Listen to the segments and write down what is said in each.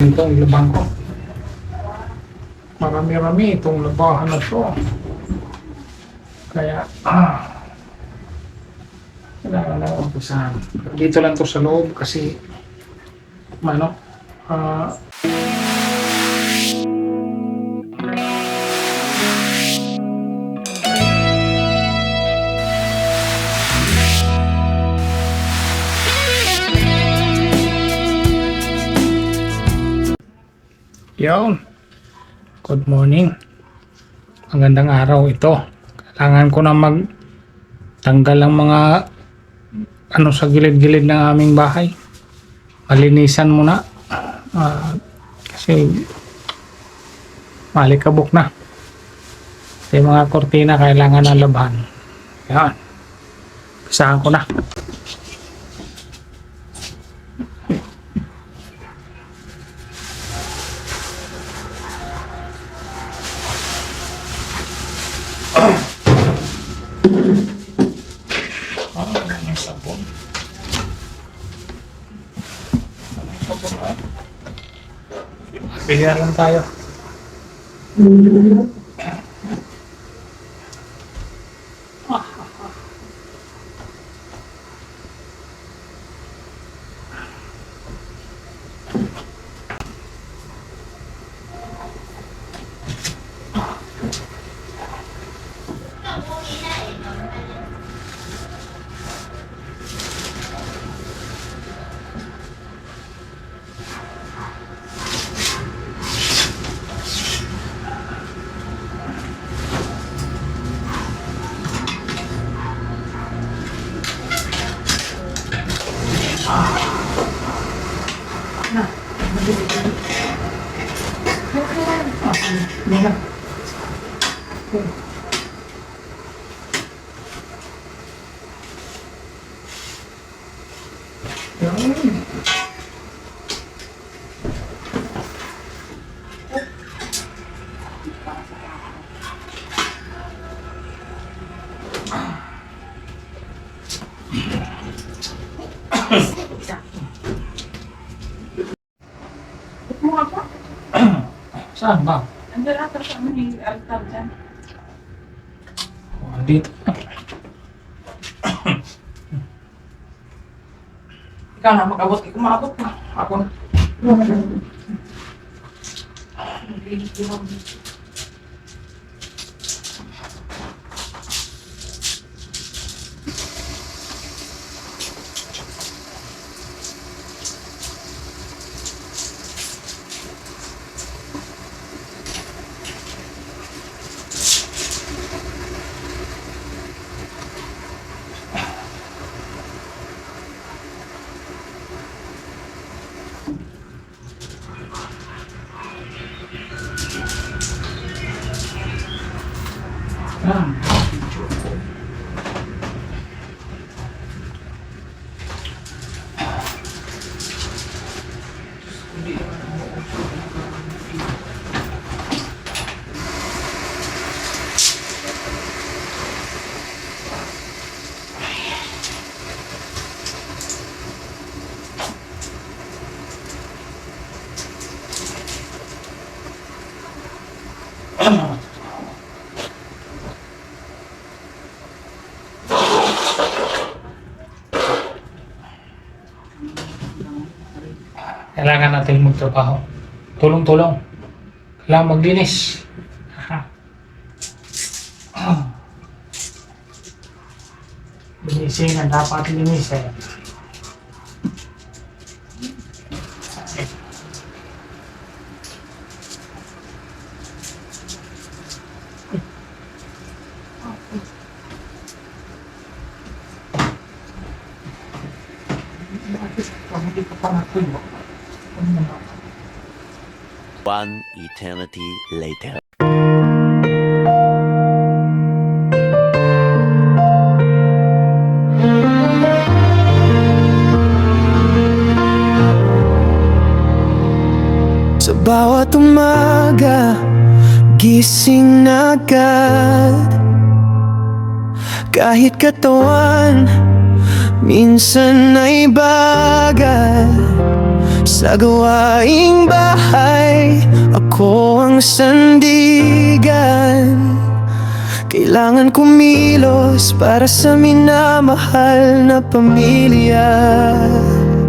Itong labang ko. Marami-rami itong labahan na to. Kaya, kailangan na umpisahan. Dito lang to sa loob kasi, ano, yun. Good morning. Magandang araw ito. Kailangan ko na magtanggal ang mga ano sa gilid-gilid ng aming bahay. Malinisan muna. Kasi malikabok na. Yung mga kortina kailangan na labahan. Yan. Pisahan ko na. Sabon. Bigyan lang tayo. Saan ba? Andun ata sa may altar dyan. Dito. Ikaw na mag-abot. Ikaw maabot na. Ako na. Kailangan natin magtrabaho. Tulong-tulong. Kailangan maglinis. Linisin ang dapat linis eh. One eternity later. Sa bawat umaga, gising na agad. Kahit katawan, minsan ay bagal. Sa Sa gawaing bahay, ako ang sandigan. Kailangan kumilos para sa minamahal na pamilya.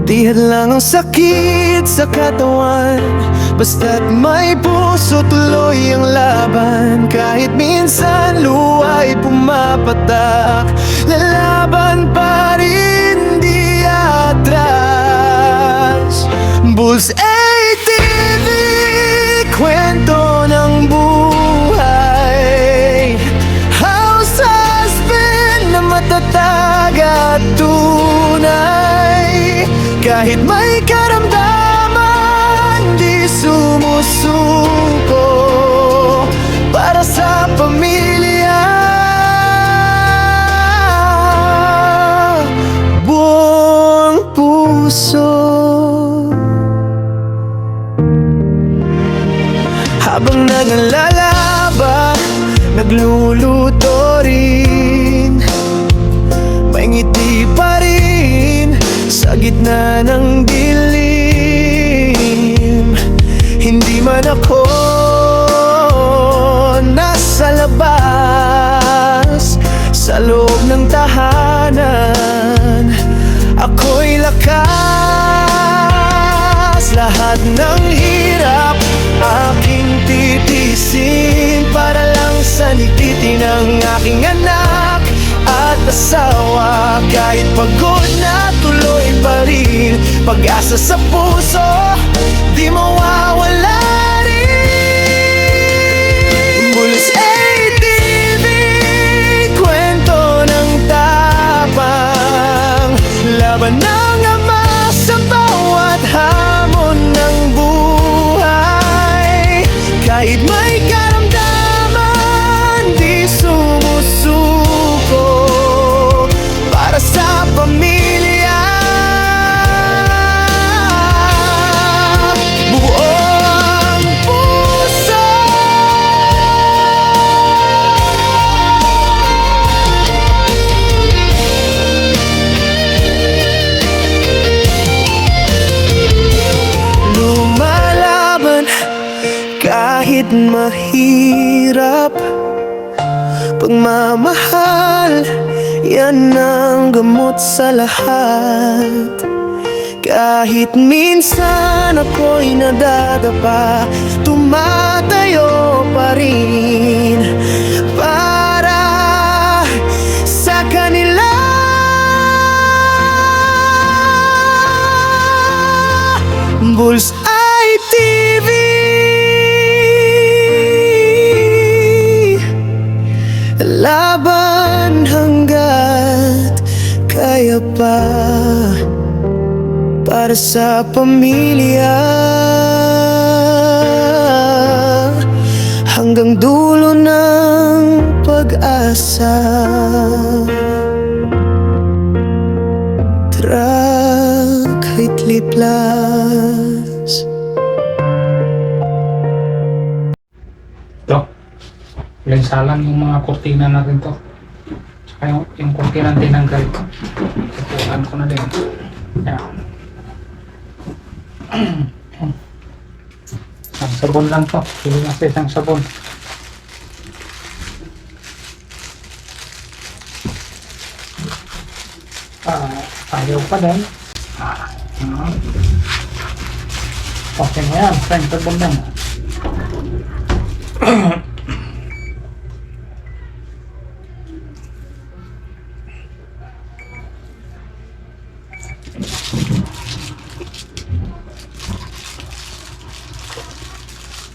Tihad lang ang sakit sa katawan, basta't may puso tuloy ang laban. Kahit minsan luwa'y pumapatak, lalaban pa rin di atras. Bullseye TV, kwento ng buhay. House husband na matatag at tunay. Kahit may karamdaman, di sumusuko para sa pamilya. Buong puso. Habang naglalaban, nagluluto rin, may ngiti pa rin sa gitna ng dilim. Hindi man ako nasa labas, sa loob ng tahanan, ako'y lakas. Lahat ng hirap aking titisin para lang sa likitin ng aking anak at asawa. Kahit pagod na tuloy pa rin, pag-asa sa puso di mawawala rin. Bullseye TV, kwento ng tapang, laban ng ama sa bawat hamon ng buhay. Kahit may karamdaman, di sumusuko para sa pamilya. Buong puso. Lumalaban kahit mahirap, pagmamahal, yan ang gamot sa lahat. Kahit minsan ako'y nadadapa, tumatayo pa rin para sa kanila. Bullseye TV, laban hanggat kaya pa para sa pamilya. Hanggang dulo ng pag-asa. Truck Hitli Plus. Ito. Lensalan yung mga kurtina natin to. Tsaka yung kurtina tinanggal ko. Tutukan ko na din. Yan. Isang sabon lang to. Pili na sa isang sabon. Ayaw pa din. Okay na yan. Isang sabon lang.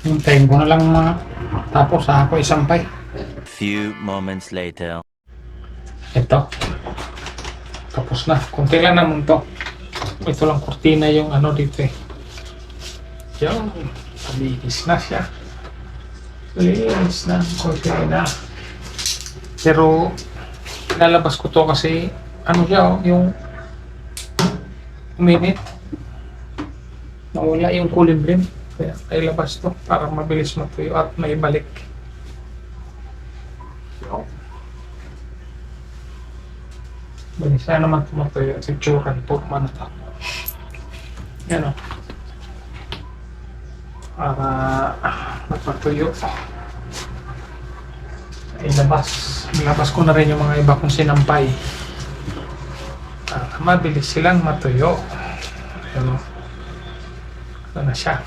Hintayin ko na lang tapos ako isampay. Few moments later. Ito. Tapos na. Kunti lang naman to. Ito lang kurtina yung ano dito eh. Yan. Linis na siya. Linis na. Kurtina. Pero lalabas ko to kasi ano siya oh, yung uminit. Nawala yung cooling rim. Kaya ilabas to para mabilis matuyo at maibalik. So, bilis na naman tumatuyo at itsura po man ito. Yan o. matuyo. Ilabas ko na rin yung mga iba kong sinampay. Mabilis silang matuyo. Ano na siya.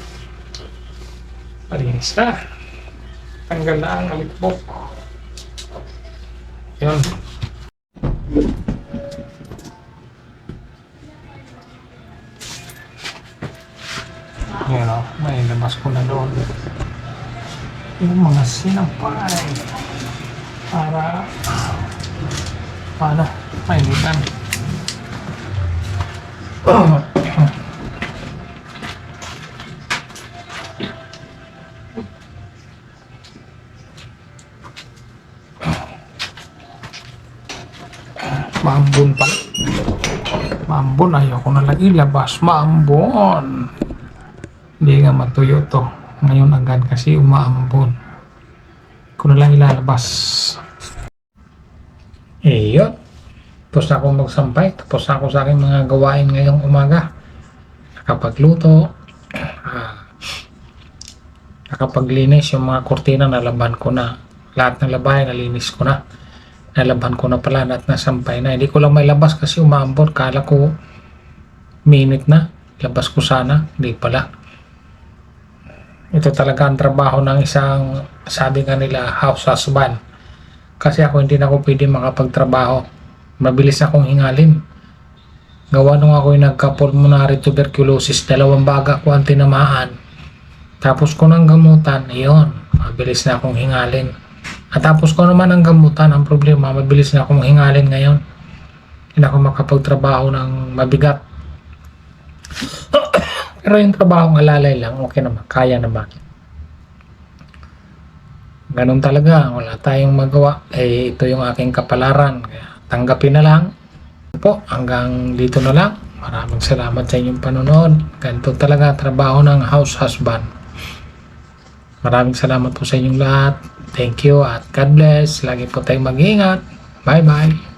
Malinis na. Tanggal na ang alitbok. Yun. Yan o, may labas ko na doon yung mga sinampay para paano mainitan. Maambon pa. Maambon, ayoko na lagi labas. Maambon. Hindi nga matuyo to. Ngayon agad kasi umaambon. Ko na lang ilalabas. Yun. Tapos na akong magsampay. Tapos na ako sa aking mga gawain ngayong umaga. Nakapagluto. Nakapaglinis yung mga kurtina. Nalaban ko na. Lahat ng labay nalinis ko na. Nalaban ko na pala at nasampay na. Hindi ko lang may labas kasi umaambon. Kala ko minute na. Labas ko sana. Hindi pala. Ito talaga ang trabaho ng isang, sabi nga nila, house husband. Kasi ako hindi na ako pwede makapagtrabaho. Mabilis akong hingalin. Gawa nung ako yung nagka-pulmonary tuberculosis, 2 baga ko ang tinamaan. Tapos ko ng gamutan, iyon, mabilis na akong hingalin. At tapos ko naman ang gamutan, ang problema, mabilis na akong hingalin ngayon. Hindi ako makapagtrabaho ng mabigat. Pero yung trabahong alalay lang, okay naman, kaya naman. Ganun talaga, wala tayong magawa. Ito yung aking kapalaran. Kaya tanggapin na lang. Po, hanggang dito na lang. Maraming salamat sa inyong panonood. Ganito talaga trabaho ng house husband. Maraming salamat po sa inyong lahat. Thank you at God bless. Lagi po tayong mag-iingat. Bye-bye.